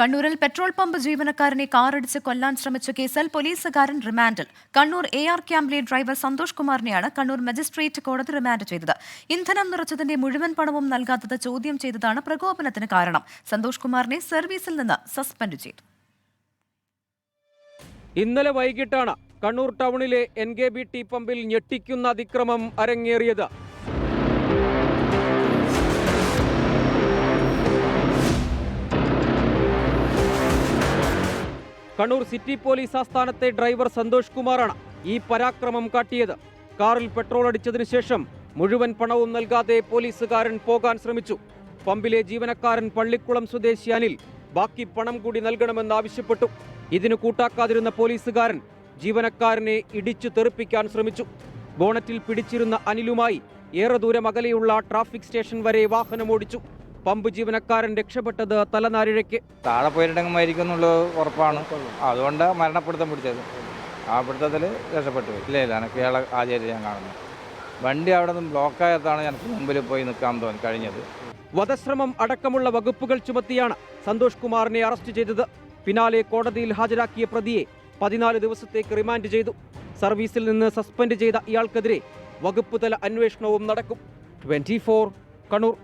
കണ്ണൂരിൽ petrol pump ജീവനക്കാരനെ കാറിടിച്ച് കൊല്ലാൻ ശ്രമിച്ച കേസിൽ പോലീസുകാരൻ റിമാൻഡിൽ. കണ്ണൂർ AR ക്യാമ്പിലെ ഡ്രൈവർ സന്തോഷ് കുമാറിനെയാണ് കണ്ണൂർ മജിസ്ട്രേറ്റ് കോടതി റിമാൻഡ് ചെയ്തത്. ഇന്ധനം നിറച്ചതിന്റെ മുഴുവൻ പണവും നൽകാത്തത് ചോദ്യം ചെയ്തതാണ് പ്രകോപനത്തിന് കാരണം. സന്തോഷ് കുമാറിനെ സർവീസിൽ നിന്ന് സസ്പെൻഡ് ചെയ്തു. ഇന്നലെ വൈകിട്ടാണ് കണ്ണൂർ ടൗണിലെ NKBT പമ്പിൽ ഞെട്ടിക്കുന്ന അതിക്രമം അരങ്ങേറിയത്. കണ്ണൂർ സിറ്റി പോലീസ് ആസ്ഥാനത്തെ ഡ്രൈവർ സന്തോഷ് കുമാറാണ് ഈ പരാക്രമം കാട്ടിയത്. കാറിൽ പെട്രോൾ അടിച്ചതിനു ശേഷം മുഴുവൻ പണവും നൽകാതെ പോലീസുകാരൻ പോകാൻ ശ്രമിച്ചു. പമ്പിലെ ജീവനക്കാരൻ പള്ളിക്കുളം സ്വദേശി അനിൽ ബാക്കി പണം കൂടി നൽകണമെന്ന് ആവശ്യപ്പെട്ടു. ഇതിനു കൂട്ടാക്കാതിരുന്ന പോലീസുകാരൻ ജീവനക്കാരനെ ഇടിച്ചു തെറിപ്പിക്കാൻ ശ്രമിച്ചു. ബോണറ്റിൽ പിടിച്ചിരുന്ന അനിലുമായി ഏറെ ദൂരം അകലെയുള്ള ട്രാഫിക് സ്റ്റേഷൻ വരെ വാഹനമോടിച്ചു. പമ്പ് ജീവനക്കാരൻ രക്ഷപ്പെട്ടത് തലനാരിഴയ്ക്ക്. താഴെ പോയിട്ടങ്ങമായിരിക്കും എന്നുള്ളത് ഉറപ്പാണ്. അതുകൊണ്ട് മരണപ്പെടുത്തം പിടിച്ചത്. ആ പിടുത്തത്തിൽ രക്ഷപ്പെട്ടു. ഇല്ല എനിക്ക് ഇയാളെ ആചാര്യ ഞാൻ കാണുന്നു. വണ്ടി അവിടെ നിന്ന് ബ്ലോക്കായതാണ് എനിക്ക് മുമ്പിൽ പോയി നിൽക്കാൻ തോന്നി കഴിഞ്ഞത്. വധശ്രമം അടക്കമുള്ള വകുപ്പുകൾ ചുമത്തിയാണ് സന്തോഷ് കുമാറിനെ അറസ്റ്റ് ചെയ്തത്. പിന്നാലെ കോടതിയിൽ ഹാജരാക്കിയ പ്രതിയെ 14 ദിവസത്തേക്ക് റിമാൻഡ് ചെയ്തു. സർവീസിൽ നിന്ന് സസ്പെൻഡ് ചെയ്ത ഇയാൾക്കെതിരെ വകുപ്പ് തല അന്വേഷണവും നടക്കും. 24 കണ്ണൂർ.